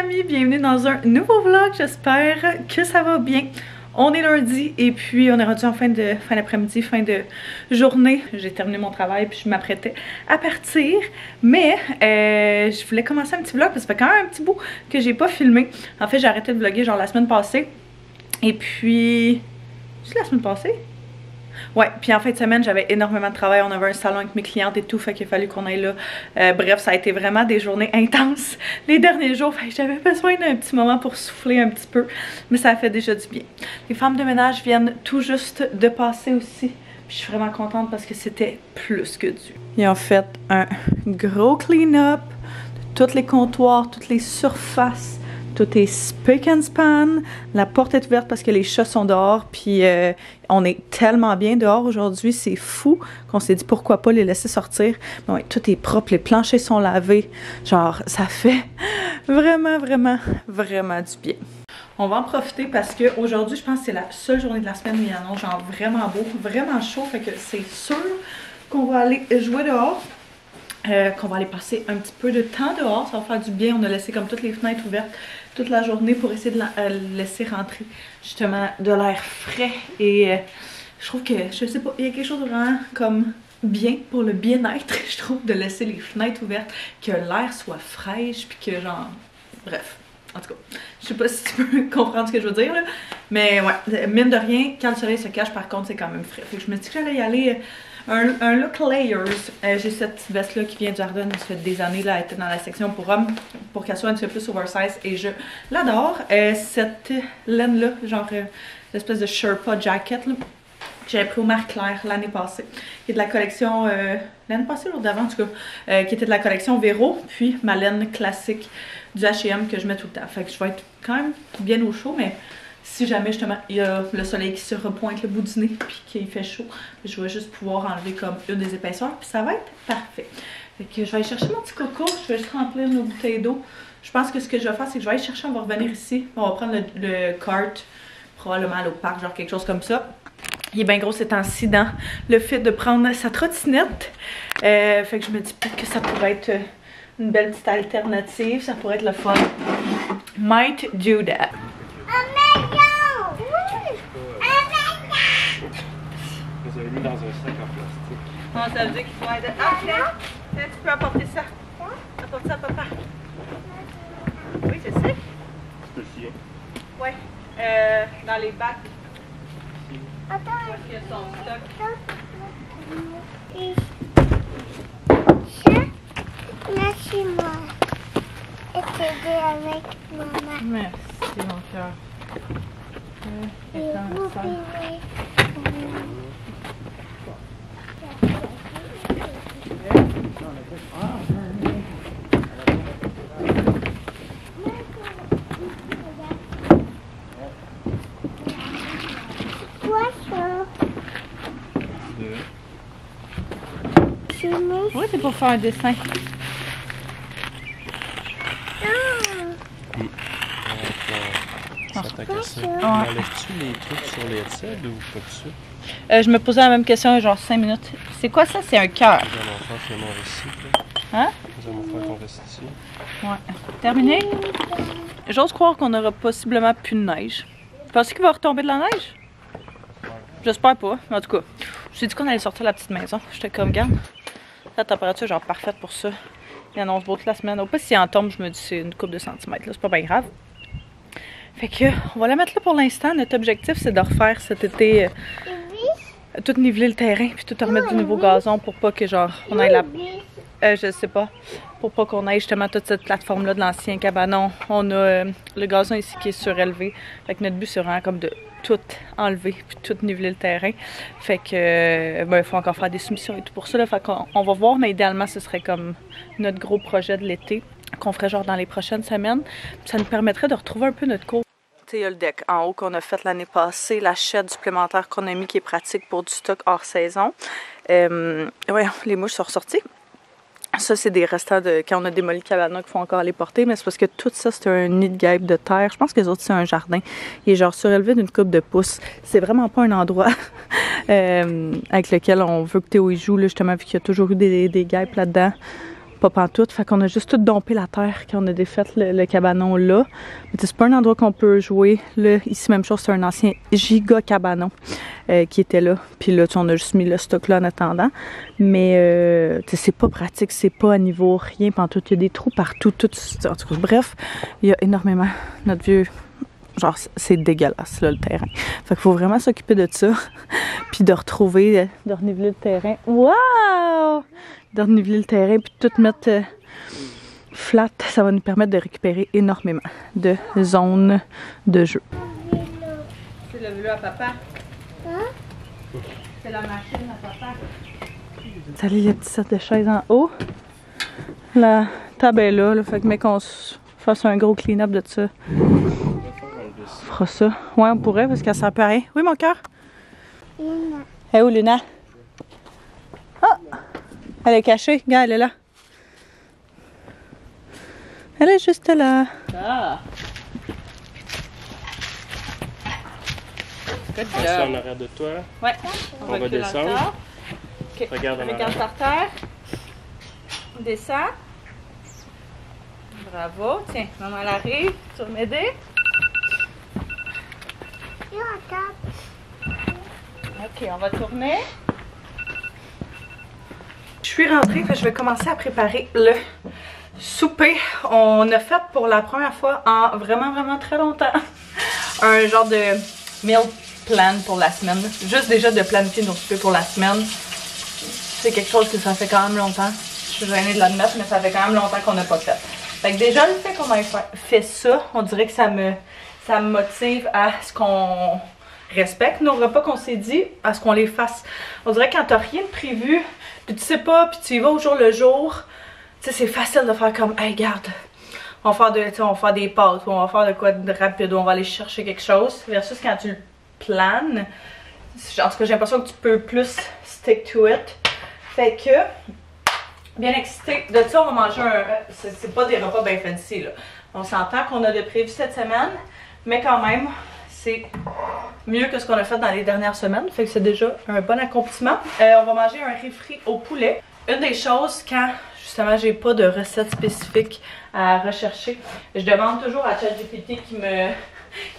amis, bienvenue dans un nouveau vlog, j'espère que ça va bien. On est lundi et puis on est rendu en fin d'après-midi, fin de journée. J'ai terminé mon travail puis je m'apprêtais à partir. Mais je voulais commencer un petit vlog parce que ça fait quand même un petit bout que j'ai pas filmé. En fait j'ai arrêté de vlogger genre la semaine passée. Et puis... c'est la semaine passée? Ouais, puis en fin de semaine, j'avais énormément de travail. On avait un salon avec mes clientes et tout, fait qu'il a fallu qu'on aille là. Bref, ça a été vraiment des journées intenses les derniers jours. Fait que j'avais besoin d'un petit moment pour souffler un petit peu, mais ça a fait déjà du bien. Les femmes de ménage viennent tout juste de passer aussi. Puis je suis vraiment contente parce que c'était plus que dû. Ils ont fait un gros clean-up de tous les comptoirs, toutes les surfaces. Tout est spick and span. La porte est ouverte parce que les chats sont dehors. Puis on est tellement bien dehors aujourd'hui. C'est fou qu'on s'est dit pourquoi pas les laisser sortir. Mais ouais, tout est propre. Les planchers sont lavés. Genre, ça fait vraiment du bien. On va en profiter parce qu'aujourd'hui, je pense que c'est la seule journée de la semaine où il y en a genre vraiment beau, vraiment chaud. Fait que c'est sûr qu'on va aller jouer dehors. Qu'on va aller passer un petit peu de temps dehors, ça va faire du bien. On a laissé comme toutes les fenêtres ouvertes toute la journée pour essayer de laisser rentrer justement de l'air frais et je trouve que, je sais pas, il y a quelque chose de vraiment comme bien pour le bien-être, je trouve, de laisser les fenêtres ouvertes, que l'air soit fraîche puis que genre, bref, en tout cas, je sais pas si tu peux comprendre ce que je veux dire là, mais ouais, mine de rien, quand le soleil se cache par contre c'est quand même frais, fait que je me dis que j'allais y aller un look layers. J'ai cette petite veste là qui vient du Arden, ça fait des années là, elle était dans la section pour hommes pour qu'elle soit un petit peu plus oversize et je l'adore. Cette laine là, genre l'espèce de Sherpa jacket là, que j'avais pris au Marie-Claire l'année passée, qui est de la collection, l'année passée ou d'avant en tout cas, qui était de la collection Véro, puis ma laine classique du H&M que je mets tout le temps. Fait que je vais être quand même bien au chaud, mais si jamais justement il y a le soleil qui se repointe le bout du nez puis qu'il fait chaud, je vais juste pouvoir enlever comme une des épaisseurs puis ça va être parfait. Fait que je vais aller chercher mon petit coco, je vais juste remplir nos bouteilles d'eau. Je pense que ce que je vais faire c'est que je vais aller chercher, on va revenir ici, on va prendre le cart, probablement aller au parc, genre quelque chose comme ça. Il est bien gros ces temps-ci dans le fait de prendre sa trottinette. Fait que je me dis peut-être que ça pourrait être une belle petite alternative, ça pourrait être le fun. Might do that. Vous avez mis dans un sac en plastique. Non, ça veut dire qu'il faut être... Ah, tiens, tu peux apporter ça. Apporte ça à papa. Oui, je sais. C'est ici. Ouais, dans les bacs. Attends. Il y a son stock. Ça, merci moi. Et t'aider avec maman. Merci, mon cœur. Et vous pouvez. Oui, c'est pour faire un dessin. Ça t'agace. Enlèves-tu les trucs sur les tièdes ou pas de suite? Je me posais la même question il y a genre 5 minutes. C'est quoi ça? C'est un cœur. Nous allons faire chez moi ici. Hein? Nous allons faire qu'on reste ici. Ouais. Terminé? J'ose croire qu'on aura possiblement plus de neige. Penses-tu qu'il va retomber de la neige? J'espère pas. En tout cas, je me suis dit qu'on allait sortir la petite maison. J'étais comme, garde. La température est genre parfaite pour ça. Il annonce beau toute la semaine. Au pas s'il en tombe, je me dis c'est une couple de centimètres. C'est pas bien grave. Fait que, on va la mettre là pour l'instant. Notre objectif, c'est de refaire cet été, tout niveler le terrain, puis tout remettre du nouveau gazon pour pas que, genre, on aille la... je sais pas. Pour pas qu'on aille justement toute cette plateforme-là de l'ancien cabanon. On a le gazon ici qui est surélevé. Fait que notre but, c'est vraiment comme de tout enlever, puis tout niveler le terrain. Fait que, ben, il faut encore faire des soumissions et tout pour ça. Là. Fait qu'on va voir, mais idéalement, ce serait comme notre gros projet de l'été, qu'on ferait genre dans les prochaines semaines. Puis ça nous permettrait de retrouver un peu notre cours. Tu sais, il y a le deck en haut qu'on a fait l'année passée, la chaîne supplémentaire qu'on a mis qui est pratique pour du stock hors saison. Ouais, les mouches sont ressorties. Ça, c'est des restants de quand on a démoli le cabanon qu'il faut encore les porter, mais c'est parce que tout ça, c'est un nid de guêpes de terre. Je pense que les autres, c'est un jardin. Il est genre surélevé d'une coupe de pouces. C'est vraiment pas un endroit avec lequel on veut que Théo y joue, là, justement, vu qu'il y a toujours eu des guêpes là-dedans. pas pantoute. Fait qu'on a juste tout dompé la terre quand on a défait le cabanon là. Mais c'est pas un endroit qu'on peut jouer. Là, ici, même chose, c'est un ancien giga cabanon qui était là. Puis là, on a juste mis le stock là en attendant. Mais c'est pas pratique, c'est pas à niveau rien pantoute. Il y a des trous partout. Tout, en tout cas, bref, il y a énormément. Notre vieux... Genre, c'est dégueulasse, là, le terrain. Fait qu'il faut vraiment s'occuper de ça. Puis de retrouver, de reniveler le terrain. Wow! De reniveler le terrain, puis de tout mettre flat. Ça va nous permettre de récupérer énormément de zones de jeu. C'est le vélo à papa. Hein? C'est la machine à papa. Salut, les petits set de chaises en haut. La table est là, fait que mec, qu'on fasse un gros clean-up de ça. On fera ça. Ouais, on pourrait parce qu'elle sert pas à rien. Oui, mon cœur? Luna. Elle est où, Luna? Ah! Elle est cachée. Regarde, elle est là. Elle est juste là. Ah! C'est en arrière de toi. Ouais. On va descendre. Okay. Regarde par terre. Descends. Bravo. Tiens, maman elle arrive. Tu veux m'aider? Ok, on va tourner. Je suis rentrée, je vais commencer à préparer le souper. On a fait pour la première fois en vraiment très longtemps un genre de meal plan pour la semaine. Juste déjà de planifier nos soupers pour la semaine. C'est quelque chose que ça fait quand même longtemps. Je suis gênée de l'admettre, mais ça fait quand même longtemps qu'on n'a pas fait. Fait que déjà le fait qu'on ait fait ça, on dirait que ça me motive à ce qu'on respecte nos repas qu'on s'est dit, à ce qu'on les fasse. On dirait que quand t'as rien de prévu, puis tu sais pas, puis tu y vas au jour le jour, tu sais, c'est facile de faire comme, hey, regarde, on va faire des pâtes, ou on va faire de quoi de rapide, ou on va aller chercher quelque chose, versus quand tu le planes, en tout cas, j'ai l'impression que tu peux plus stick to it. Fait que, bien excité. De ça, on va manger un... C'est pas des repas bien fancy, là. On s'entend qu'on a de prévu cette semaine, mais quand même, c'est mieux que ce qu'on a fait dans les dernières semaines. Fait que c'est déjà un bon accomplissement. On va manger un riz frit au poulet. Une des choses, quand justement j'ai pas de recette spécifique à rechercher, je demande toujours à ChatGPT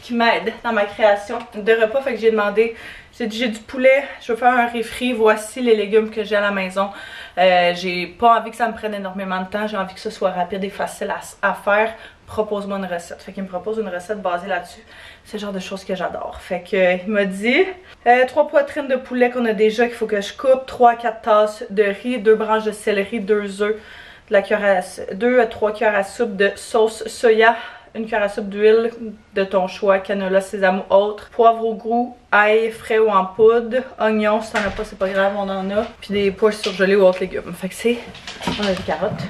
qui m'aide dans ma création de repas. Fait que j'ai demandé, j'ai dit j'ai du poulet, je veux faire un riz frit, voici les légumes que j'ai à la maison. J'ai pas envie que ça me prenne énormément de temps, j'ai envie que ce soit rapide et facile à faire. Propose-moi une recette. Fait qu'il me propose une recette basée là-dessus. C'est le genre de choses que j'adore. Fait que il m'a dit 3 poitrines de poulet qu'on a déjà qu'il faut que je coupe, 3 à 4 tasses de riz, 2 branches de céleri, 2 œufs, 2 à 3 cuillères à soupe de sauce soya, 1 cuillère à soupe d'huile de ton choix, canola, sésame ou autre, poivre au goût, ail frais ou en poudre, oignons, si t'en as pas c'est pas grave, on en a, puis des pois surgelés ou autres légumes. Fait que c'est, on a des carottes.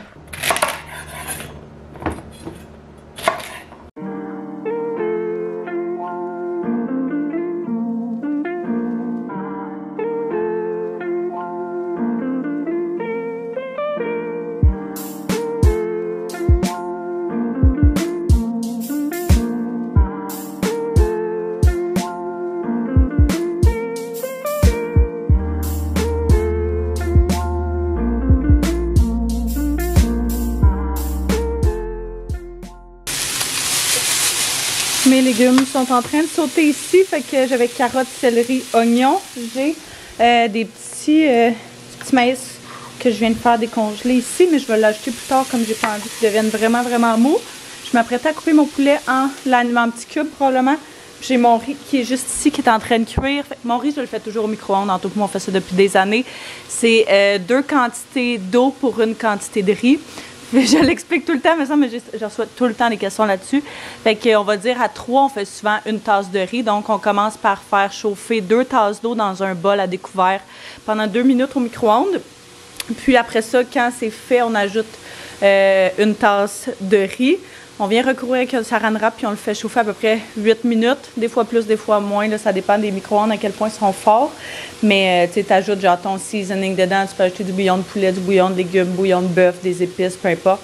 Mes légumes sont en train de sauter ici, fait que j'avais carottes, céleri, oignons. J'ai des petits maïs que je viens de faire décongeler ici, mais je vais l'ajouter plus tard comme j'ai pas envie qu'ils deviennent vraiment mou. Je m'apprêtais à couper mon poulet en petits cubes probablement. J'ai mon riz qui est juste ici, qui est en train de cuire. Fait que mon riz, je le fais toujours au micro-ondes. En tout cas, on fait ça depuis des années. C'est 2 quantités d'eau pour 1 quantité de riz. Je l'explique tout le temps, mais ça, je reçois tout le temps des questions là-dessus. Fait qu'on va dire à 3, on fait souvent 1 tasse de riz. Donc, on commence par faire chauffer 2 tasses d'eau dans un bol à découvert pendant 2 minutes au micro-ondes. Puis après ça, quand c'est fait, on ajoute 1 tasse de riz. On vient recouvrir avec un saran wrap puis on le fait chauffer à peu près 8 minutes. Des fois plus, des fois moins. Là, ça dépend des micro-ondes à quel point ils sont forts. Mais tu ajoutes genre ton seasoning dedans. Tu peux ajouter du bouillon de poulet, du bouillon de légumes, bouillon de bœuf, des épices, peu importe.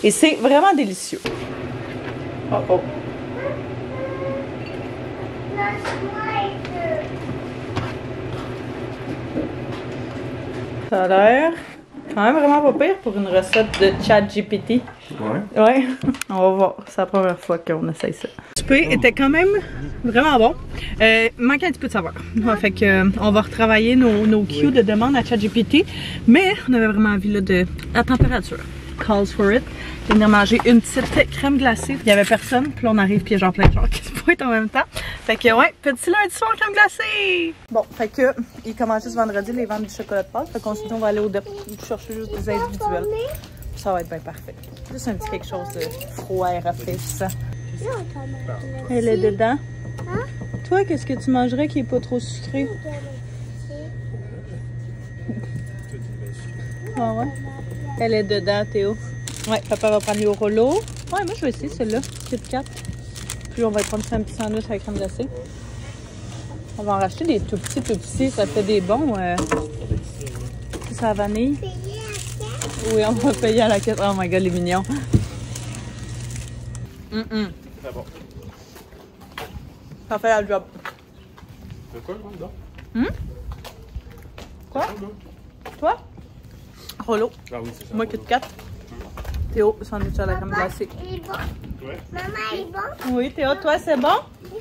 Et c'est vraiment délicieux. Oh oh. Ça a l'air Quand même vraiment pas pire pour une recette de ChatGPT. Ouais. Ouais, on va voir. C'est la première fois qu'on essaye ça. Le souper était quand même vraiment bon. Manquait un petit peu de saveur. Ouais, fait que on va retravailler nos cues de demande à ChatGPT. Mais on avait vraiment envie là, de la température. Calls for it. Je vais venir manger une petite crème glacée. Il y avait personne. Puis là, on arrive, puis il y a genre plein de gens qui se pointent en même temps. Fait que ouais, petit lundi soir crème glacée. Bon, fait que il commence juste vendredi les ventes du chocolat de Pâques. Fait qu'on se dit on va aller au dep chercher juste des individuels. Ça va être bien parfait. Juste un petit quelque chose de froid et rafraîchissant. Elle est dedans. Hein? Toi, qu'est-ce que tu mangerais qui est pas trop sucré? Ah ouais? Elle est dedans, Théo. Ouais, papa va prendre le Rollo. Ouais, moi je vais essayer celle-là, Kit Kat. Puis on va prendre un petit sandwich avec crème glacée. On va en racheter des tout petits. Ça fait des bons. C'est à la vanille. Oui, on va payer à la caisse. Oh my god, les mignons. C'est bon. Ça fait la job. C'est quoi le nom? Quoi? Toi? Rollo. Ah oui, c'est ça. Moi, Kit Kat. Théo, sandwich à la crème glacée. Il est bon. Ouais. Maman, il est bon. Oui, Théo, toi, c'est bon? Moi,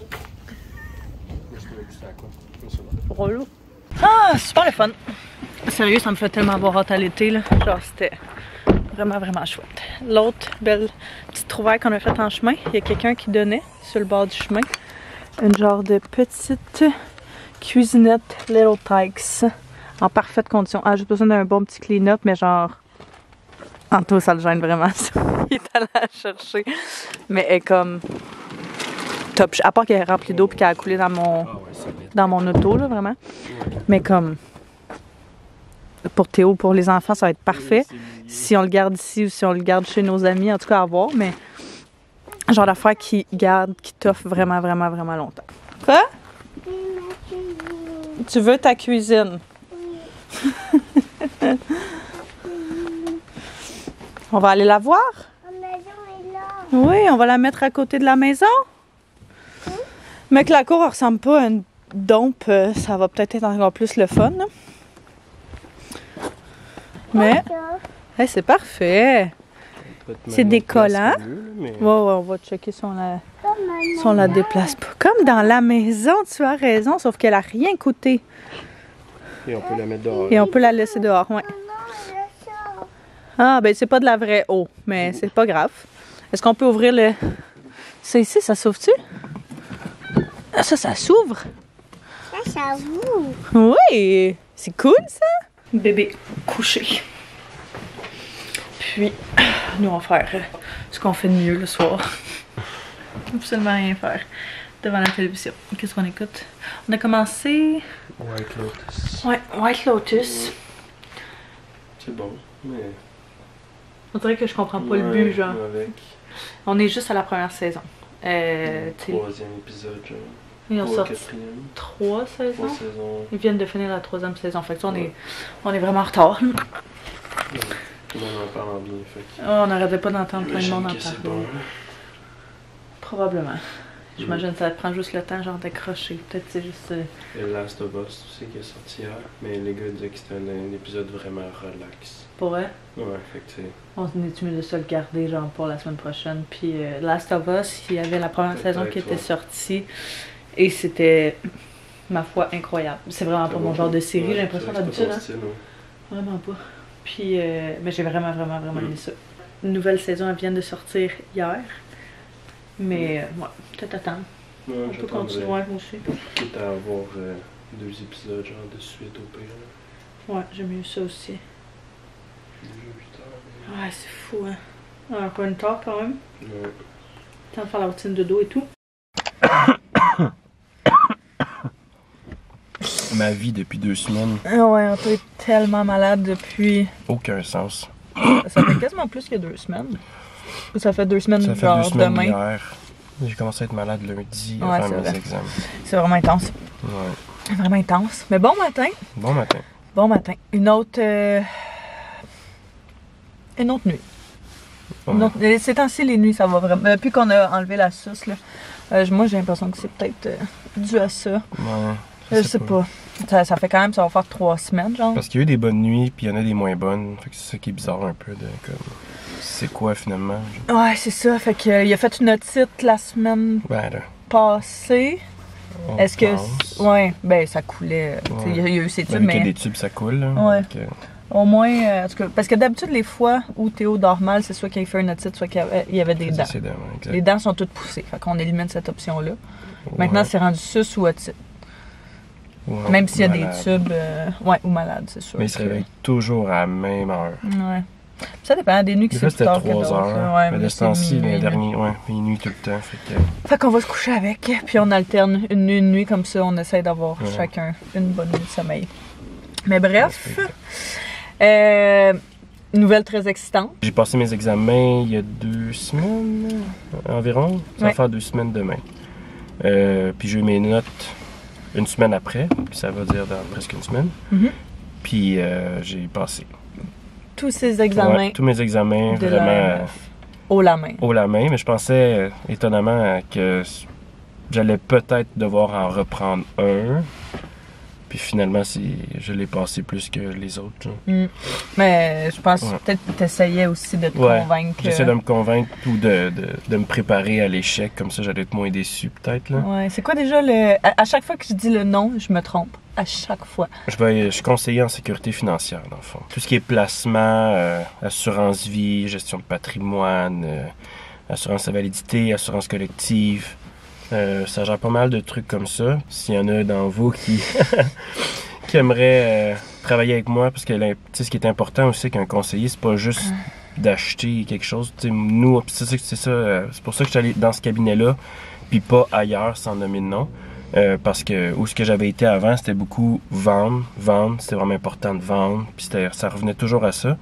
je te l'ai à quoi? C'est bon. Rollo. Ah, super le fun. Sérieux, ça me fait tellement avoir hâte à l'été, là. Genre, c'était vraiment, vraiment chouette. L'autre belle petite trouvaille qu'on a faite en chemin, il y a quelqu'un qui donnait sur le bord du chemin une genre de petite cuisinette Little Tikes en parfaite condition. Ah, j'ai besoin d'un bon petit clean-up, mais genre, Anto, ça le gêne vraiment, ça. Il est allé la chercher. Mais elle est comme top. À part qu'elle est remplie d'eau et qu'elle a coulé dans mon auto, là, vraiment. Mais comme, pour Théo, pour les enfants, ça va être parfait. Si on le garde ici ou si on le garde chez nos amis, en tout cas à voir, mais genre d'affaires qui t'offre vraiment, vraiment, vraiment longtemps. Quoi? Tu veux ta cuisine? On va aller la voir? La maison est là. Oui, on va la mettre à côté de la maison. Mais que la cour ne ressemble pas à une dompe, ça va peut-être être encore plus le fun. Hein? Mais, hey, c'est parfait. C'est décollant. Ouais, on va checker si on la déplace pas. Comme dans la maison, tu as raison, sauf qu'elle a rien coûté. Et on peut la mettre dehors. Et on peut la laisser dehors, ouais. Ah, ben c'est pas de la vraie eau, mais c'est pas grave. Est-ce qu'on peut ouvrir le... Ça ici, ça s'ouvre-tu? Ah, ça s'ouvre? Ça s'ouvre. Oui! C'est cool, ça! Bébé couché. Puis, nous, on va faire ce qu'on fait de mieux le soir. Absolument rien faire devant la télévision. Qu'est-ce qu'on écoute? On a commencé... White Lotus. Ouais, White Lotus. C'est bon, mais... On dirait que je comprends pas le but, genre. Avec On est juste à la première saison. le troisième épisode, genre. Ils ont Ou le sorti quatrième. 3 saisons. 3 saisons. Ils viennent de finir la 3e saison. Fait que ça, on est vraiment en retard. Tout le monde en parle en bien, fait que... On n'arrêtait pas d'entendre plein de monde en J'imagine que c'est parler. bon. Probablement. J'imagine que ça prend juste le temps genre d'accrocher. Peut-être c'est juste... Et Last of Us, tu sais, qui est sorti hier. Mais les gars disaient que c'était un épisode vraiment relax. Pour vrai. Ouais, fait que tu sais... On est-tu mieux de se le garder genre pour la semaine prochaine. Puis Last of Us, il y avait la première saison qui était sortie. Et c'était, ma foi, incroyable. C'est vraiment pas mon genre de série, j'ai l'impression d'habitude. Hein? Vraiment pas. Puis, mais j'ai vraiment aimé ça. Une nouvelle saison, elle vient de sortir hier. Mais, ouais, peut-être attendre. Ouais, On peut continuer, moi aussi. Quitte à avoir 2 épisodes, genre, de suite au pire. Ouais, j'aime mieux ça aussi. Déjà 8 heures. Ouais, c'est fou, hein. Encore une tard quand même. Ouais. Temps de faire la routine de dos et tout. Ma vie depuis 2 semaines. Ouais, on est tellement malade depuis... Aucun sens. Ça fait quasiment plus que 2 semaines. Ça fait 2 semaines, Ça fait genre 2 semaines demain. hier. J'ai commencé à être malade lundi Ouais, avant c'est mes vrai. examens. C'est vraiment intense. Ouais. Vraiment intense. Mais bon matin. Bon matin. Bon matin. Une autre nuit. Ouais. Ces temps-ci, les nuits, ça va vraiment. Depuis qu'on a enlevé la sauce, là, moi j'ai l'impression que c'est peut-être dû à ça. Ouais. Je sais pas. Ça fait quand même, ça va faire 3 semaines, genre. Parce qu'il y a eu des bonnes nuits, puis il y en a des moins bonnes. Fait que c'est ça qui est bizarre un peu, de comme... C'est quoi, finalement? Ouais, c'est ça. Fait que, il a fait une otite la semaine Ben là, passée. on Est-ce que... pense. Ouais, ben ça coulait. Ouais. Il y a eu ces Ben, tubes, vu qu'il y a mais des tubes, ça coule, là. Ouais. Donc, au moins... en tout cas, parce que d'habitude, les fois où Théo dort mal, c'est soit qu'il fait une otite, soit qu'il y avait des dents. c'est dents, ouais, exact. Les dents sont toutes poussées. Fait qu'on élimine cette option-là. Ouais. Maintenant, c'est rendu sus ou otite. Ouais, Même s'il y a malade. des tubes... ouais, ou malade, c'est sûr. Mais il se que- réveille toujours à la même heure. Ouais. Ça dépend des nuits qui Des c'est fois, plus c'était tard que 3 d'autres. heures. là. Ouais, mais de là, ce temps-ci, c'est les minuit, là. derniers, ouais, minuit tout le temps. Fait qu'on va se coucher avec, puis on alterne une nuit comme ça, on essaie d'avoir Ouais. chacun une bonne nuit de sommeil. Mais bref, Ouais, nouvelle très excitante. j'ai passé mes examens il y a 2 semaines environ. Ça va Ouais. faire 2 semaines demain. Puis j'ai eu mes notes une semaine après, puis ça va dire dans presque une semaine. Mhm. Puis j'ai passé. Tous ces examens Ouais, tous mes examens, de vraiment l'AMF haut la main. haut la main, mais je pensais étonnamment que j'allais peut-être devoir en reprendre un. Puis finalement, je l'ai passé plus que les autres. Genre. Mais je pense Ouais. peut-être que tu essayais aussi de te Ouais, convaincre. j'essaie de me convaincre ou de me préparer à l'échec, comme ça j'allais être moins déçu peut-être. Là. Ouais, c'est quoi déjà le. À chaque fois que je dis le nom, je me trompe. À chaque fois. Je suis conseiller en sécurité financière, dans le fond. Tout ce qui est placement, assurance vie, gestion de patrimoine, assurance invalidité, assurance collective. Ça gère pas mal de trucs comme ça. S'il y en a dans vous qui, qui aimeraient travailler avec moi, parce que tu sais, ce qui est important aussi qu'un conseiller, c'est pas juste d'acheter quelque chose. Tu sais, nous, c'est pour ça que je suis allé dans ce cabinet-là, puis pas ailleurs sans nommer de nom. Parce que où ce que j'avais été avant, c'était beaucoup vendre, c'était vraiment important de vendre, puis ça revenait toujours à ça.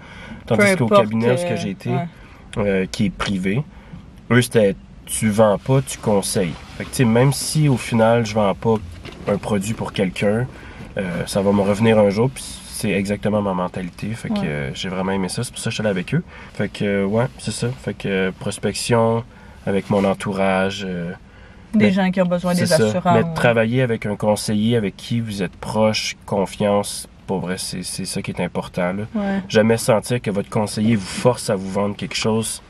Tandis Peu qu'au importe, cabinet où ce que j'ai été, ouais. qui est privé, eux c'était tu vends pas, tu conseilles. Fait que tu sais, même si au final je vends pas un produit pour quelqu'un, ça va me revenir un jour, puis c'est exactement ma mentalité. Fait que j'ai vraiment aimé ça, c'est pour ça que je suis allé avec eux. Fait que ouais, c'est ça. Fait que prospection avec mon entourage. Des Mais gens qui ont besoin des C'est ça. assurances. Mais de travailler avec un conseiller avec qui vous êtes proche, confiance, pour vrai, c'est ça qui est important. Là. Ouais. Jamais sentir que votre conseiller vous force à vous vendre quelque chose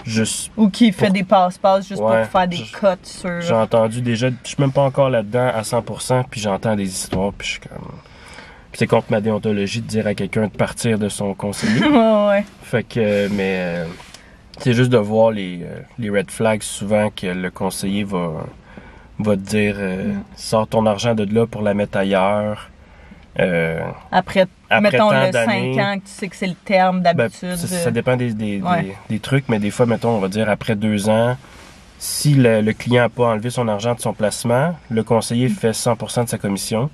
juste. Ou qui fait Pour- des passe-passe juste Ouais, pour faire des cotes sur. J'ai entendu déjà, je suis même pas encore là-dedans à 100%, puis j'entends des histoires, puis je suis comme. Puis c'est contre ma déontologie de dire à quelqu'un de partir de son conseiller. ouais. Fait que, c'est juste de voir les red flags souvent que le conseiller va te dire sors ton argent de là pour la mettre ailleurs. Après mettons tant le 5 d'années, ans que tu sais que c'est le terme ben, d'habitude. ça dépend Ouais. des trucs, mais des fois, mettons, on va dire après 2 ans, si le client n'a pas enlevé son argent de son placement, le conseiller fait 100% de sa commission.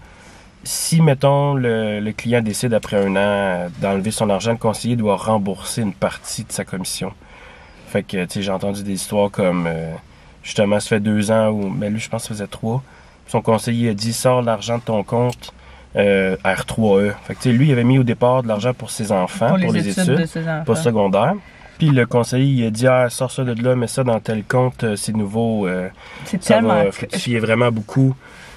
Si, mettons, le client décide après 1 an d'enlever son argent, le conseiller doit rembourser une partie de sa commission. Fait que, tu sais, j'ai entendu des histoires comme, justement, ça fait 2 ans, mais lui, je pense que ça faisait 3. Son conseiller a dit, sors l'argent de ton compte R3E. Fait que, tu sais, lui, il avait mis au départ de l'argent pour ses enfants, pour les études, de ses enfants. pas secondaire. Puis le conseiller, il a dit, sors ça de là, mets ça dans tel compte, c'est nouveau, C'est ça tellement. va fructifier vraiment beaucoup.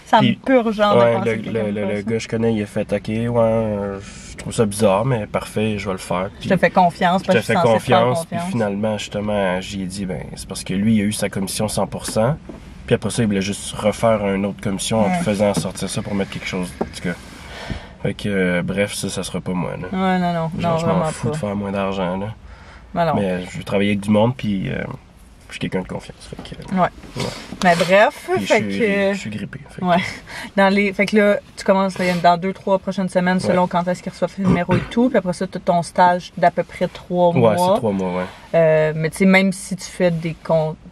Ça Puis- me purge genre Ouais, de penser le gars que je connais, il a fait, OK, je trouve ça bizarre, mais parfait, je vais le faire. Puis Je te fais confiance je parce te que je fais suis censée te faire confiance, puis finalement, justement, j'y ai dit, ben, c'est parce que lui, il a eu sa commission 100%, puis après ça, il voulait juste refaire une autre commission en Ouais. te faisant sortir ça pour mettre quelque chose, en tout cas. Fait que, bref, ça sera pas moi, là. Ouais, non, Genre, non, je m'en vraiment fous pas. de faire moins d'argent, là. Mais non. Mais je veux travailler avec du monde, puis je suis quelqu'un de confiance. Fait que, Mais bref, puis fait que. je suis grippé. Fait que- Ouais. Fait que là, tu commences dans 2-3 prochaines semaines selon quand est-ce qu'ils reçoivent le numéro et tout. Puis après ça, tu as ton stage d'à peu près 3 mois. Ouais, c'est 3 mois, ouais. Mais tu sais, même si tu fais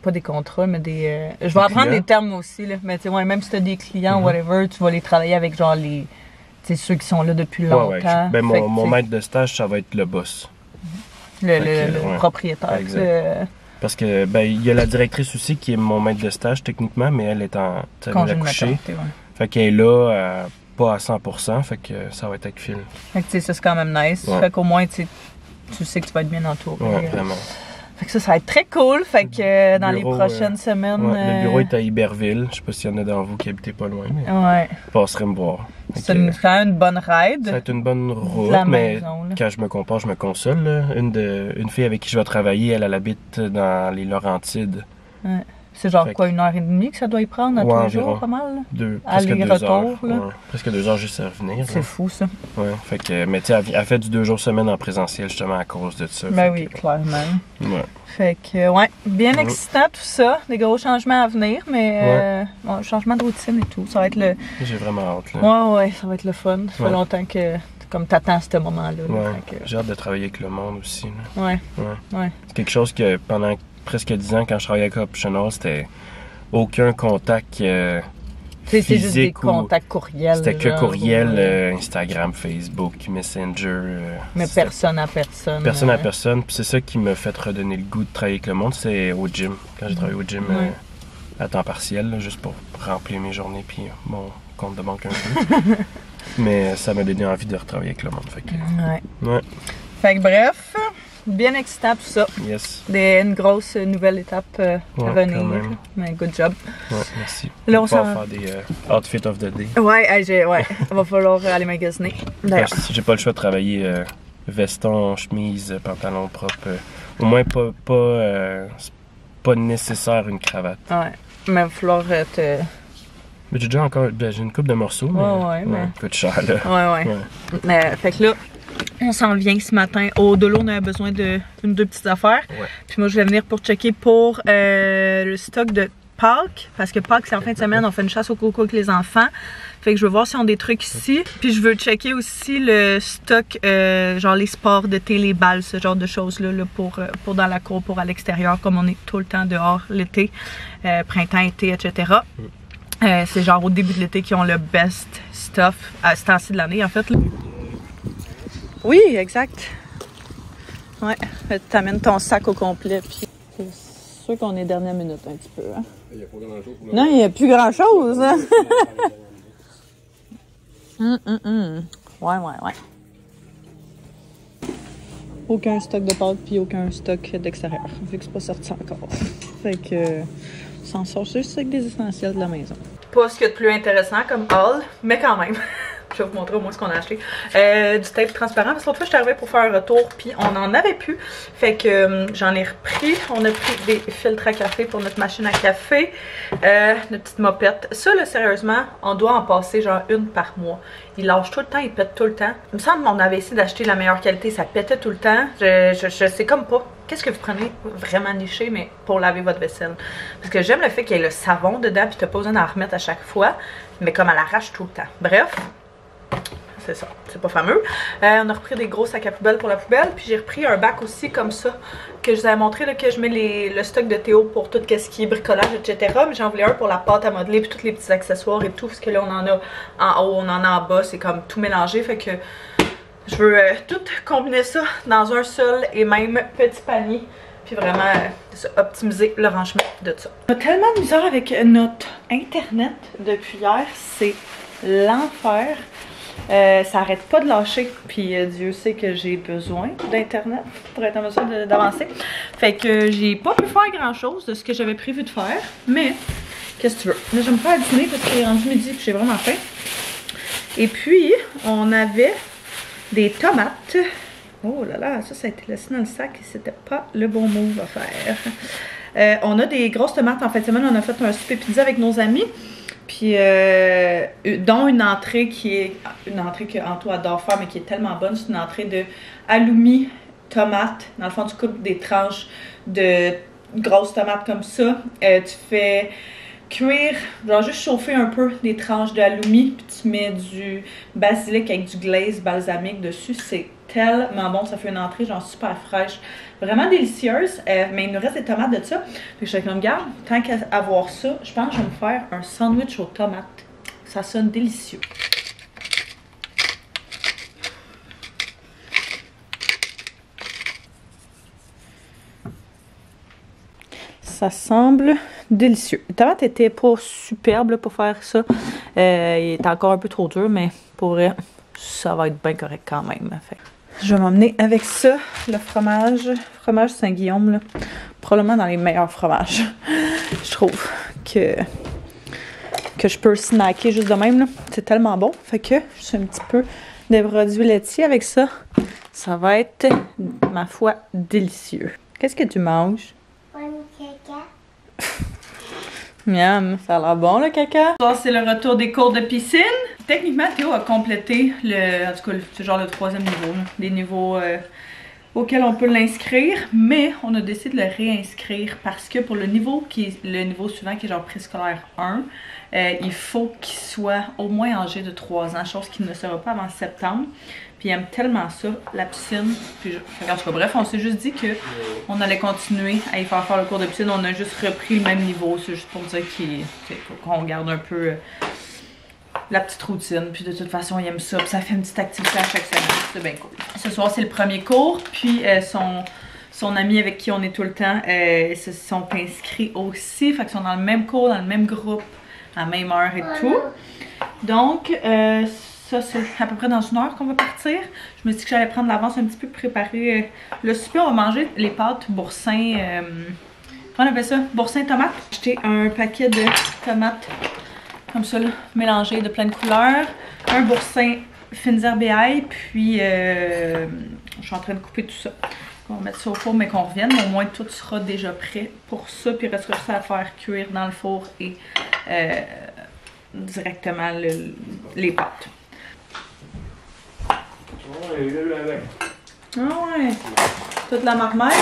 pas des contrats, mais des. Je vais apprendre clients. des termes aussi, là. Mais tu sais, ouais, même si tu as des clients, Mhm. whatever, tu vas les travailler avec genre les. Tu sais, ceux qui sont là depuis longtemps. Ouais. Ben, Fait que, mon tu sais, maître de stage, ça va être le boss. le fait que, ouais. propriétaire. Exact. Le Parce que, ben, il y a la directrice aussi qui est mon maître de stage, techniquement, mais elle est en. Elle congé a de couché. maternité, ouais. Fait qu'elle est là, pas à 100%, fait que ça va être avec Phil. Fait que tu sais, ça c'est quand même nice. Ouais. Fait qu'au moins, tu sais que tu vas être bien entouré. Ouais, vraiment. Fait que ça va être très cool. Fait que dans Bureau, les prochaines semaines... Ouais, le bureau est à Iberville. Je sais pas s'il y en a dans vous qui habitez pas loin, mais Ouais. passerait me voir. C'est quand même une bonne ride. Ça va être une bonne route, la mais maison, là. quand je me compare, je me console. Là. Une fille avec qui je vais travailler, elle habite dans les Laurentides. Ouais. C'est genre Fait quoi, 1h30 que ça doit y prendre à tous les environ. jours, pas mal? Là? Presque 2 Aller-retour, heures. là. Ouais, presque 2 heures juste à revenir. C'est fou, ça. Ouais, fait que, mais tu sais, elle fait du 2 jours semaine en présentiel justement à cause de ça. Ben fait oui, que, clairement. ouais. Fait que, ouais, bien excitant tout ça. Des gros changements à venir, mais bon, changement de routine et tout. Ça va être le. J'ai vraiment hâte. Là. Ouais, ça va être le fun. Ça fait longtemps que. Comme t'attends ce moment-là. Là, Ouais. fait que... J'ai hâte de travailler avec le monde aussi. Là. Ouais. C'est quelque chose que pendant presque 10 ans, quand je travaillais avec Optional, c'était aucun contact C'est juste des physique ou... contacts courriels. C'était que genre, courriel, Instagram, Facebook, Messenger. mais personne à personne. Personne à personne. Puis c'est ça qui m'a fait redonner le goût de travailler avec le monde, c'est au gym. Quand j'ai travaillé au gym à temps partiel, là, juste pour remplir mes journées puis mon compte de banque un peu. Mais ça m'a donné envie de retravailler avec le monde. Fait que, ouais. Fait que bref, bien excitant tout ça. Yes. Une grosse nouvelle étape à venir. Quand même. Mais good job. Ouais, merci. Là, on va s'en... faire des outfits of the day. Ouais, va falloir aller magasiner. D'ailleurs. Si j'ai pas le choix de travailler veston, chemise, pantalon propre, au moins c'est pas nécessaire une cravate. Ouais, mais il va falloir te... Mais j'ai une coupe de morceaux, mais coûte cher là. Ouais. Fait que là, on s'en vient ce matin. Au Dolo, on avait besoin de deux petites affaires. Ouais. Puis moi, je vais venir pour checker pour le stock de Pâques. Parce que Pâques, c'est en fin de semaine, on fait une chasse au coco avec les enfants. Fait que je veux voir si on a des trucs ici. Puis je veux checker aussi le stock, genre les sports d'été, les balles, ce genre de choses-là là, pour dans la cour, pour à l'extérieur, comme on est tout le temps dehors l'été, printemps, été, etc. C'est genre au début de l'été qu'ils ont le best stuff à ce temps-ci de l'année, en fait. Là. Oui, exact. Ouais, tu t'amènes ton sac au complet, puis c'est sûr qu'on est dernière minute un petit peu. Hein? Il n'y a pas grand-chose. Non, il n'y a plus grand-chose. Hein? Ouais. Aucun stock de pâtes, puis aucun stock d'extérieur, vu que c'est pas sorti encore. Fait que on s'en sort juste avec des essentiels de la maison. Pas ce qu'il y a de plus intéressant comme haul, mais quand même. Je vais vous montrer au moins ce qu'on a acheté. Du tape transparent, parce que l'autre fois, j'étais arrivée pour faire un retour, puis on n'en avait plus. Fait que j'en ai repris. On a pris des filtres à café pour notre machine à café. Notre petite mopette. Ça, là, sérieusement, on doit en passer genre une par mois. Il lâche tout le temps, il pète tout le temps. Il me semble qu'on avait essayé d'acheter la meilleure qualité, ça pétait tout le temps. Je sais comme pas. Qu'est-ce que vous prenez vraiment niché, mais pour laver votre vaisselle? Parce que j'aime le fait qu'il y ait le savon dedans, puis t'as pas besoin d'en remettre à chaque fois, mais comme elle arrache tout le temps. Bref, c'est ça, c'est pas fameux. On a repris des gros sacs à poubelle pour la poubelle, puis j'ai repris un bac aussi comme ça, que je vous avais montré, là, que je mets le stock de Théo pour tout ce qui est bricolage, etc. Mais j'en voulais un pour la pâte à modeler, puis tous les petits accessoires et tout, parce que là, on en a en haut, on en a en bas, c'est comme tout mélangé, fait que je veux tout combiner ça dans un seul et même petit panier. Puis vraiment optimiser le rangement de ça. On a tellement de misère avec notre internet depuis hier. C'est l'enfer. Ça arrête pas de lâcher. Puis Dieu sait que j'ai besoin d'internet pour être en mesure d'avancer. Fait que j'ai pas pu faire grand chose de ce que j'avais prévu de faire. Mais qu'est-ce que tu veux? Là, je vais me faire dîner parce qu'il est rendu midi et j'ai vraiment faim. Et puis, on avait des tomates. Oh là là, ça a été laissé dans le sac et c'était pas le bon move à faire. On a des grosses tomates en fin de semaine. On a fait un souper pizza avec nos amis. Puis, dont une entrée qui est une entrée que Anto adore faire, mais qui est tellement bonne. C'est une entrée de halloumi, tomates. Dans le fond, tu coupes des tranches de grosses tomates comme ça. Tu fais cuire, genre juste chauffer un peu des tranches de halloumi, puis tu mets du basilic avec du glaze balsamique dessus. C'est tellement bon, ça fait une entrée genre super fraîche, vraiment délicieuse, mais il nous reste des tomates de ça. Fait que je suis comme, regarde, tant qu'à avoir ça, je pense que je vais me faire un sandwich aux tomates. Ça sonne délicieux. Ça semble délicieux. Les tomates étaient pas superbes là, pour faire ça. Il était encore un peu trop dur, mais pour vrai, ça va être bien correct quand même. Fait. Je vais m'emmener avec ça, le fromage. Fromage Saint-Guillaume, là. Probablement dans les meilleurs fromages. Je trouve que je peux snacker juste de même, là. C'est tellement bon. Fait que je suis un petit peu de produits laitiers avec ça. Ça va être, ma foi, délicieux. Qu'est-ce que tu manges? Un caca. Miam, ça a l'air bon le caca. Ça, c'est le retour des cours de piscine. Techniquement, Théo a complété en tout cas, c'est genre le 3e niveau, là, des niveaux auxquels on peut l'inscrire, mais on a décidé de le réinscrire parce que pour le niveau suivant qui est genre préscolaire 1, il faut qu'il soit au moins âgé de 3 ans, chose qui ne sera pas avant septembre. Puis il aime tellement ça, la piscine. Puis en tout cas, bref, on s'est juste dit que on allait continuer à y faire le cours de piscine. On a juste repris le même niveau. C'est juste pour dire qu'on garde un peu la petite routine. Puis de toute façon, il aime ça. Puis ça fait une petite activité à chaque semaine. C'est bien cool. Ce soir, c'est le premier cours. Puis son ami avec qui on est tout le temps se sont inscrits aussi. Fait qu'ils sont dans le même cours, dans le même groupe, à la même heure et tout. Donc, ça, c'est à peu près dans 1 heure qu'on va partir. Je me suis dit que j'allais prendre l'avance un petit peu pour préparer le souper. On va manger les pâtes boursin. Comment on appelle ça? Boursin tomate. J'ai acheté un paquet de tomates comme ça, là, mélangées de plein de couleurs. Un boursin fines herbes et ail. Puis, je suis en train de couper tout ça. On va mettre ça au four, mais qu'on revienne. Au moins, tout sera déjà prêt pour ça. Puis, il restera juste à faire cuire dans le four et directement les pâtes. Ah ouais, toute la marmaille.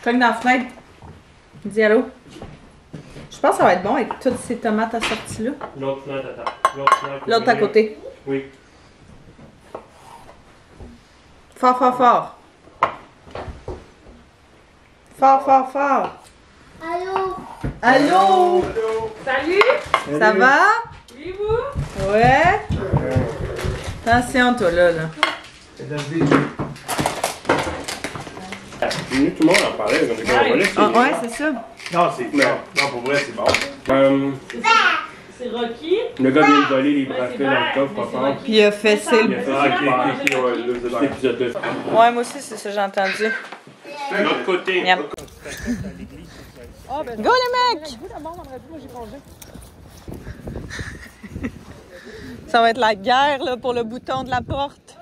Cogne dans la fenêtre. Dis allô. Je pense que ça va être bon avec toutes ces tomates assorties là. L'autre fenêtre, attends. L'autre à côté. Oui. Fort, fort, fort. Fort, fort, fort. Allô? Allô? Salut! Ça va? Oui, vous? Ouais? Attention, toi, là. Tout le monde en parlait. Ouais, c'est ça. Non, non, pour vrai, c'est bon. C'est Rocky. Le gars vient de voler les bracelets dans le coffre, pas fort. Puis il a fessé le... C'est l'épisode 2. Ouais, moi aussi, c'est ça, j'ai entendu. De l'autre côté. Yep. Go les mecs! Ça va être la guerre là, pour le bouton de la porte.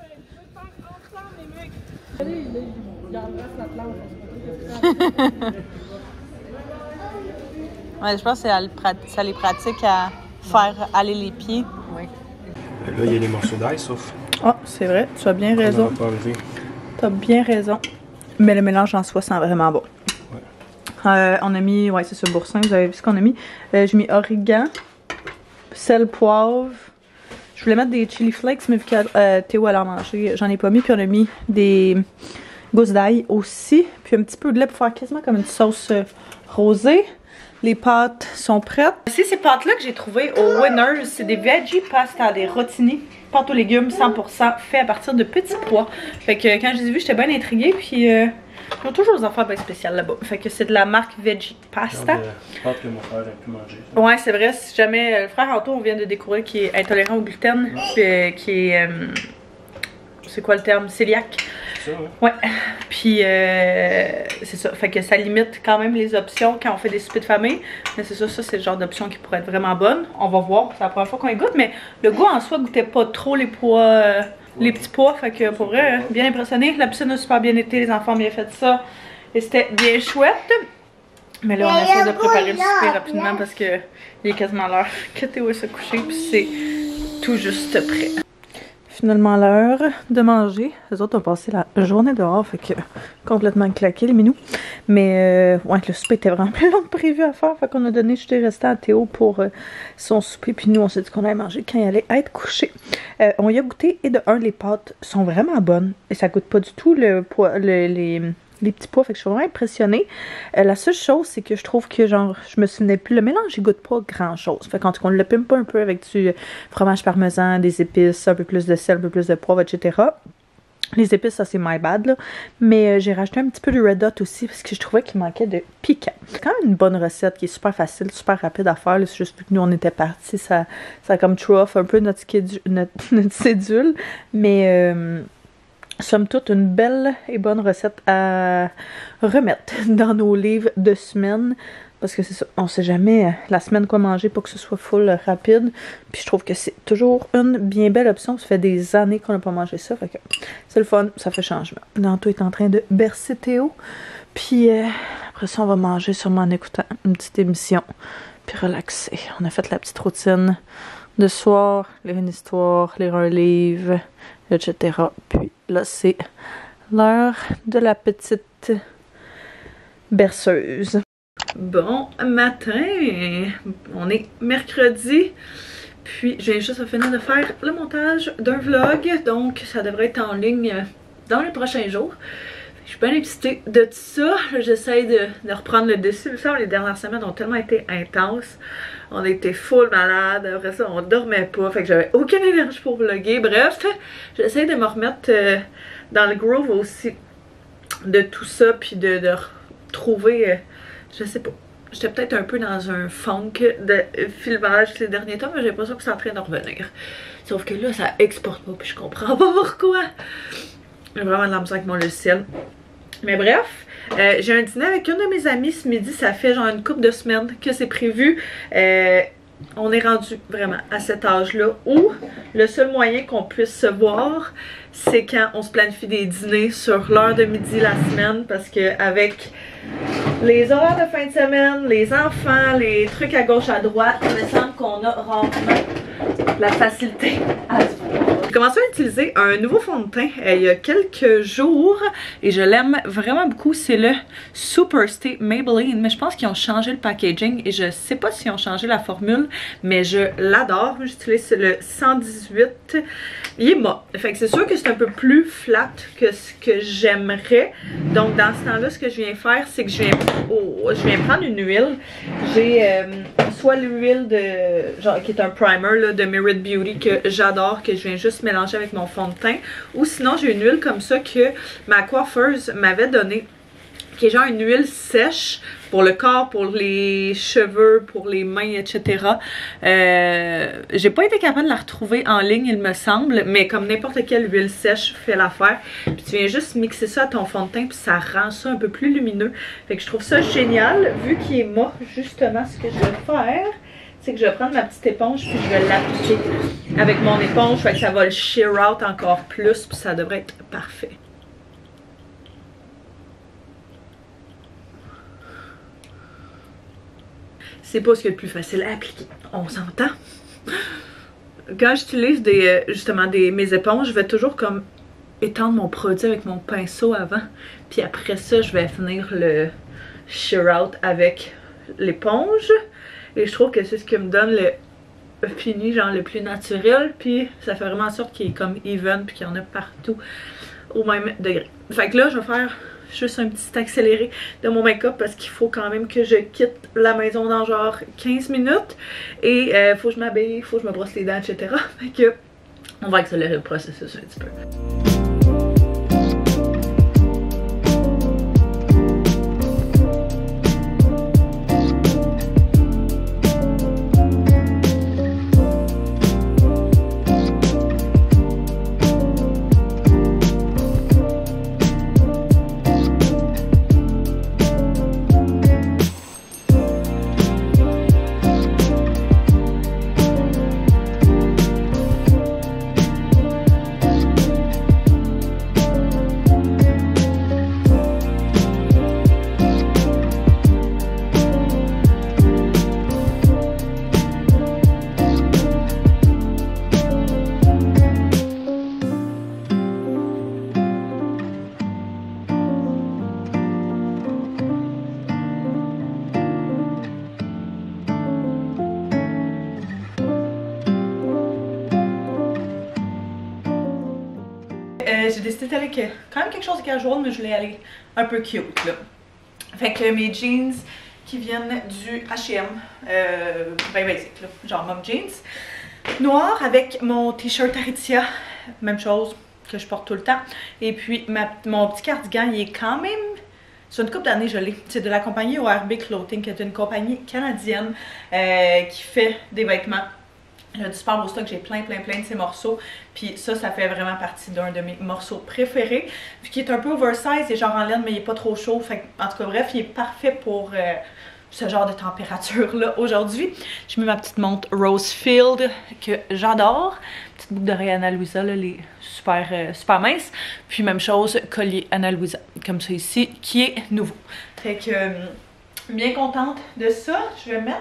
Ouais, je pense que ça les pratique à faire aller les pieds. Oui. Là, il y a les morceaux d'ail, sauf. Ah, c'est vrai, tu as bien raison. Tu as bien raison. Mais le mélange en soi sent vraiment bon. Ouais. On a mis, ouais, c'est ce boursin, vous avez vu ce qu'on a mis. J'ai mis origan, sel, poivre. Je voulais mettre des chili flakes, mais vu que Théo allait en manger, j'en ai pas mis. Puis on a mis des gousses d'ail aussi. Puis un petit peu de lait pour faire quasiment comme une sauce rosée. Les pâtes sont prêtes. C'est ces pâtes-là que j'ai trouvées au Winners. C'est des veggie pasta, des rotini. Pâtes aux légumes 100% fait à partir de petits pois. Fait que quand je les ai vus, j'étais bien intriguée. Puis ils ont toujours des affaires bien spéciales là-bas. Fait que c'est de la marque Veggie Pasta. Pâtes que mon frère a pu manger. Ouais, c'est vrai. Si jamais le frère Anto, on vient de découvrir qu'il est intolérant au gluten. Puis qui est. C'est quoi le terme? Cœliaque. C'est ça, ouais. Puis c'est ça. Fait que ça limite quand même les options quand on fait des soupers de famille. Mais c'est ça, c'est le genre d'option qui pourrait être vraiment bonne. On va voir. C'est la première fois qu'on y goûte. Mais le goût en soi goûtait pas trop les pois. Les petits pois, fait que pour vrai, bien impressionné. La piscine a super bien été, les enfants ont bien fait ça. Et c'était bien chouette. Mais là, on essaie de préparer le souper rapidement parce que il est quasiment l'heure que Théo se coucher. Puis c'est tout juste prêt. Finalement l'heure de manger. Les autres ont passé la journée dehors, fait que complètement claqué les minous. Mais ouais, le souper était vraiment plus long que prévu à faire. Fait qu'on a donné juste des restants à Théo pour son souper. Puis nous, on s'est dit qu'on allait manger quand il allait être couché. On y a goûté et de un, les pâtes sont vraiment bonnes. Et ça goûte pas du tout les petits pois, fait que je suis vraiment impressionnée. La seule chose, c'est que je trouve que genre, je me souvenais plus, le mélange, il goûte pas grand chose. Fait qu'en tout cas, on le pimpe un peu avec du fromage parmesan, des épices, un peu plus de sel, un peu plus de poivre, etc. Les épices, ça c'est my bad là. Mais j'ai rajouté un petit peu de Red Hot aussi parce que je trouvais qu'il manquait de piquant. C'est quand même une bonne recette qui est super facile, super rapide à faire. C'est juste que nous on était partis, ça a comme throw off un peu notre cédule. Mais somme toute, une belle et bonne recette à remettre dans nos livres de semaine. Parce que c'est ça, on sait jamais la semaine quoi manger pour que ce soit full rapide. Puis je trouve que c'est toujours une bien belle option. Ça fait des années qu'on n'a pas mangé ça. Fait que c'est le fun, ça fait changement. Danto est en train de bercer Théo. Puis après ça, on va manger sûrement en écoutant une petite émission. Puis relaxer. On a fait la petite routine de soir, lire une histoire, lire un livre, etc. Puis là, c'est l'heure de la petite berceuse. Bon matin, on est mercredi, puis je viens juste de finir de faire le montage d'un vlog, donc ça devrait être en ligne dans les prochains jours. Je suis bien excitée de tout ça, j'essaie de reprendre le dessus. Les dernières semaines ont tellement été intenses, on était full malade, après ça on dormait pas, fait que j'avais aucune énergie pour vlogger. Bref, j'essaie de me remettre dans le groove aussi de tout ça, puis de retrouver... je sais pas. J'étais peut-être un peu dans un funk de filmage ces derniers temps, mais j'ai l'impression que c'est en train de revenir. Sauf que là, ça exporte pas, puis je comprends pas pourquoi. J'ai vraiment de la misère avec mon logiciel. Mais bref, j'ai un dîner avec une de mes amies ce midi. Ça fait genre une couple de semaines que c'est prévu. On est rendu vraiment à cet âge-là où le seul moyen qu'on puisse se voir, c'est quand on se planifie des dîners sur l'heure de midi la semaine, parce que avec les horaires de fin de semaine, les enfants, les trucs à gauche à droite, il me semble qu'on a rarement la facilité à se voir. J'ai commencé à utiliser un nouveau fond de teint il y a quelques jours et je l'aime vraiment beaucoup. C'est le Superstay Maybelline, mais je pense qu'ils ont changé le packaging et je sais pas s'ils ont changé la formule, mais je l'adore. J'utilise le 118. Il est mat. Fait que c'est sûr que c'est un peu plus flat que ce que j'aimerais. Donc dans ce temps-là, ce que je viens faire, c'est que je viens prendre une huile. J'ai soit l'huile de genre qui est un primer là, de Merit Beauty que j'adore, que je viens juste mélanger avec mon fond de teint, ou sinon j'ai une huile comme ça que ma coiffeuse m'avait donnée, qui est genre une huile sèche pour le corps, pour les cheveux, pour les mains, etc. J'ai pas été capable de la retrouver en ligne, il me semble, mais comme n'importe quelle huile sèche fait l'affaire. Puis tu viens juste mixer ça à ton fond de teint, puis ça rend ça un peu plus lumineux. Fait que je trouve ça génial, vu qu'il est mat. Justement, ce que je vais faire, c'est que je vais prendre ma petite éponge, puis je vais l'appliquer avec mon éponge. Fait que ça va le sheer out encore plus, puis ça devrait être parfait. C'est pas ce qui est le plus facile à appliquer, on s'entend. Quand j'utilise justement mes éponges, je vais toujours comme étendre mon produit avec mon pinceau avant. Puis après ça, je vais finir le sheer out avec l'éponge. Et je trouve que c'est ce qui me donne le fini genre le plus naturel. Puis ça fait vraiment en sorte qu'il est comme even, puis qu'il y en a partout au même degré. Fait que là, je vais faire juste un petit accéléré de mon make-up parce qu'il faut quand même que je quitte la maison dans genre 15 minutes. Et faut que je m'habille, faut que je me brosse les dents, etc. Fait que on va accélérer le processus un petit peu. J'ai décidé d'aller avec quand même quelque chose de casual, mais je voulais aller un peu cute là. Fait que mes jeans qui viennent du H&M, ben basic là, genre mom jeans, noir avec mon t-shirt Aritzia, même chose, que je porte tout le temps. Et puis mon petit cardigan, il est quand même... Sur une couple d'années, je l'ai. C'est de la compagnie ORB Clothing, qui est une compagnie canadienne qui fait des vêtements. J'ai du super beau stock, j'ai plein de ces morceaux. Puis ça fait vraiment partie d'un de mes morceaux préférés. Puis qui est un peu oversize, il est genre en laine, mais il est pas trop chaud. Fait, en tout cas, bref, il est parfait pour ce genre de température-là aujourd'hui. J'ai mis ma petite montre Rosefield que j'adore. Petite boucle d'oreille Ana Luisa, là, les super minces. Puis même chose, collier Ana Luisa, comme ça ici, qui est nouveau. Fait que bien contente de ça. Je vais mettre,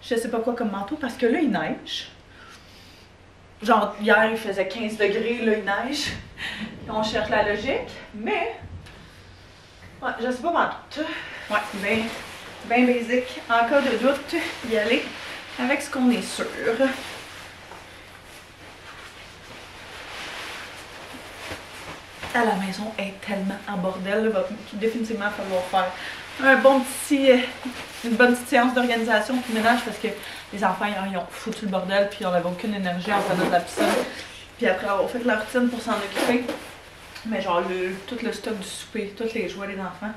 je sais pas quoi comme manteau, parce que là, il neige. Genre, hier, il faisait 15 degrés, là, il neige. On cherche la logique, mais... Ouais, je sais pas manteau. Ouais, bien basic. En cas de doute, y aller avec ce qu'on est sûr. À la maison est tellement en bordel, il va définitivement falloir faire une bonne petite séance d'organisation puis ménage parce que les enfants ils ont foutu le bordel puis on n'avait aucune énergie en faisant de la piscine. Puis après avoir fait la routine pour s'en occuper, mais genre tout le stock du souper, tous les jouets des enfants.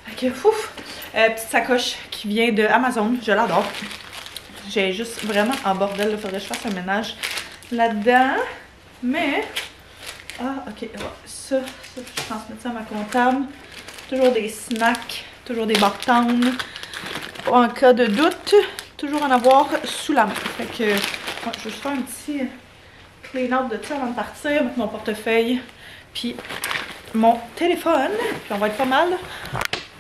Fait que fouf! Petite sacoche qui vient de Amazon, je l'adore. J'ai juste vraiment en bordel, il faudrait que je fasse un ménage là-dedans. Mais... Ah, ok, ouais. Ça, je transmets ça à ma comptable. Toujours des snacks, toujours des bartons. En cas de doute, toujours en avoir sous la main. Fait que, ouais, je vais juste faire un petit clean-up de ça avant de partir. Mettre mon portefeuille, puis mon téléphone. Puis on va être pas mal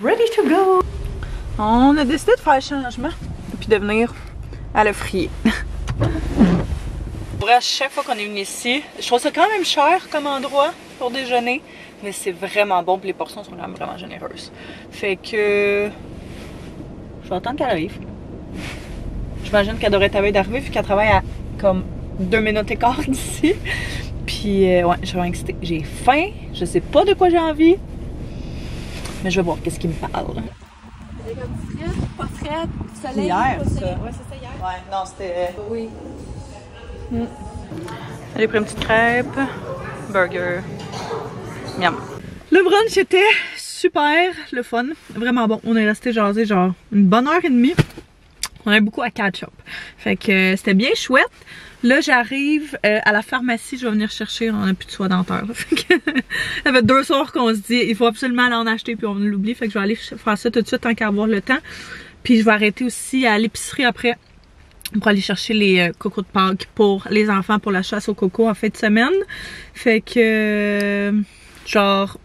ready to go. On a décidé de faire le changement, puis de venir à Le Frier. À chaque fois qu'on est venu ici, je trouve ça quand même cher comme endroit pour déjeuner, mais c'est vraiment bon, puis les portions sont quand même vraiment généreuses. Fait que je vais attendre qu'elle arrive. J'imagine qu'elle devrait être à veille d'arriver vu qu'elle travaille à comme 2 minutes et quart d'ici. Puis ouais, je suis vraiment excitée. J'ai faim, je sais pas de quoi j'ai envie, mais je vais voir qu'est-ce qui me parle. Avec un petit portrait, soleil. Hier, ça. Ouais, c'est ça hier. Ouais, non, c'était... Oui. J'ai pris une petite crêpe, burger, miam. Le brunch était super, le fun, vraiment bon. On est resté jaser genre une bonne heure et demie. On a beaucoup à catch-up. Fait que c'était bien chouette. Là, j'arrive à la pharmacie, je vais venir chercher, on n'a plus de soie dentaire. Ça fait 2 soirs qu'on se dit, il faut absolument aller en acheter puis on l'oublie. Fait que je vais aller faire ça tout de suite tant qu'à avoir le temps. Puis je vais arrêter aussi à l'épicerie après pour aller chercher les cocos de Pâques pour les enfants pour la chasse au coco en fin de semaine. Fait que genre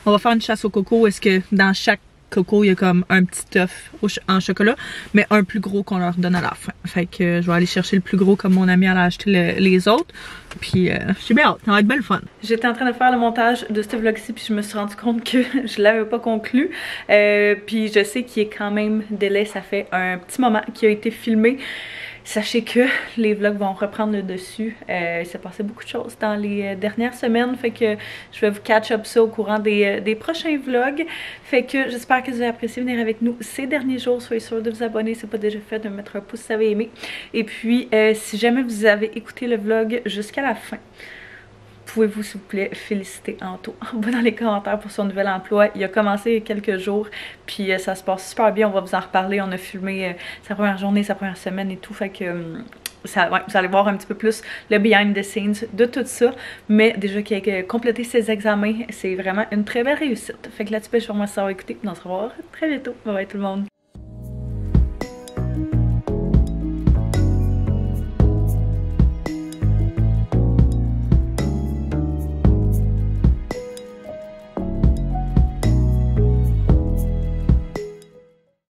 on va faire une chasse au coco où est-ce que dans chaque coco il y a comme un petit œuf en chocolat, mais un plus gros qu'on leur donne à la fin. Fait que je vais aller chercher le plus gros comme mon ami allait acheter les autres. Puis j'ai bien hâte, ça va être belle fun. J'étais en train de faire le montage de ce vlog-ci puis je me suis rendu compte que je l'avais pas conclu. Puis je sais qu'il est quand même délai, ça fait un petit moment qu'il a été filmé. Sachez que les vlogs vont reprendre le dessus. Il s'est passé beaucoup de choses dans les dernières semaines. Fait que je vais vous catch up ça au courant des prochains vlogs. Fait que j'espère que vous avez apprécié venir avec nous ces derniers jours. Soyez sûrs de vous abonner si ce n'est pas déjà fait, de me mettre un pouce si vous avez aimé. Et puis, si jamais vous avez écouté le vlog jusqu'à la fin, pouvez-vous s'il vous plaît féliciter Anto en bas dans les commentaires pour son nouvel emploi. Il a commencé il y a quelques jours, puis ça se passe super bien, on va vous en reparler. On a filmé sa première journée, sa première semaine et tout, fait que ouais, vous allez voir un petit peu plus le behind the scenes de tout ça. Mais déjà qu'il a complété ses examens, c'est vraiment une très belle réussite. Fait que là-dessus, je vous remercie d'avoir écouté, on se revoit très bientôt. Bye bye tout le monde!